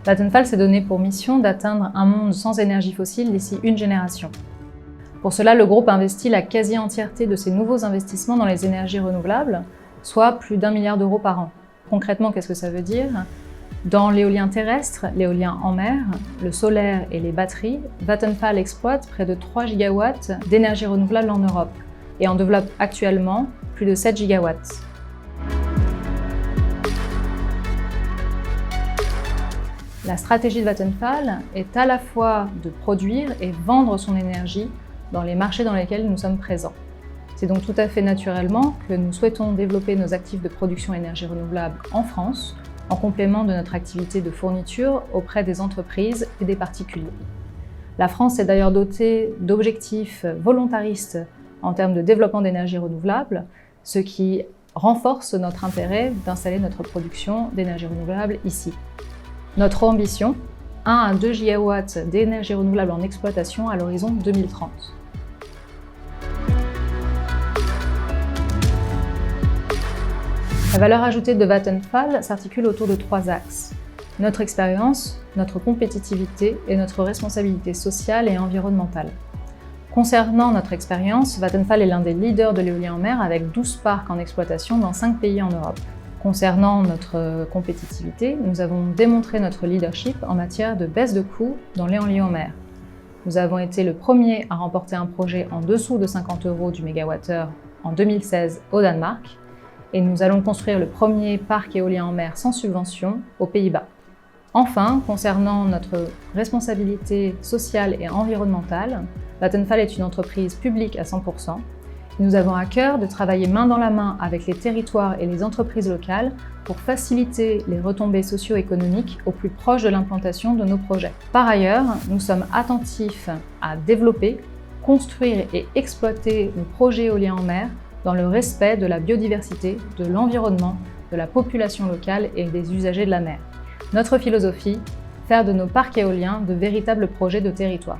Vattenfall s'est donné pour mission d'atteindre un monde sans énergie fossile d'ici une génération. Pour cela, le groupe investit la quasi-entièreté de ses nouveaux investissements dans les énergies renouvelables, soit plus d'1 milliard d'euros par an. Concrètement, qu'est-ce que ça veut dire? Dans l'éolien terrestre, l'éolien en mer, le solaire et les batteries, Vattenfall exploite près de 3 gigawatts d'énergie renouvelable en Europe et en développe actuellement plus de 7 gigawatts. La stratégie de Vattenfall est à la fois de produire et vendre son énergie dans les marchés dans lesquels nous sommes présents. C'est donc tout à fait naturellement que nous souhaitons développer nos actifs de production énergie renouvelable en France, en complément de notre activité de fourniture auprès des entreprises et des particuliers. La France est d'ailleurs dotée d'objectifs volontaristes en termes de développement d'énergie renouvelable, ce qui renforce notre intérêt d'installer notre production d'énergie renouvelable ici. Notre ambition, 1 à 2 gigawatts d'énergie renouvelable en exploitation à l'horizon 2030. La valeur ajoutée de Vattenfall s'articule autour de 3 axes. Notre expérience, notre compétitivité et notre responsabilité sociale et environnementale. Concernant notre expérience, Vattenfall est l'un des leaders de l'éolien en mer avec 12 parcs en exploitation dans 5 pays en Europe. Concernant notre compétitivité, nous avons démontré notre leadership en matière de baisse de coûts dans l'éolien en mer. Nous avons été le premier à remporter un projet en dessous de 50 € du mégawattheure en 2016 au Danemark et nous allons construire le premier parc éolien en mer sans subvention aux Pays-Bas. Enfin, concernant notre responsabilité sociale et environnementale, Vattenfall est une entreprise publique à 100%. Nous avons à cœur de travailler main dans la main avec les territoires et les entreprises locales pour faciliter les retombées socio-économiques au plus proche de l'implantation de nos projets. Par ailleurs, nous sommes attentifs à développer, construire et exploiter nos projets éoliens en mer dans le respect de la biodiversité, de l'environnement, de la population locale et des usagers de la mer. Notre philosophie, faire de nos parcs éoliens de véritables projets de territoire.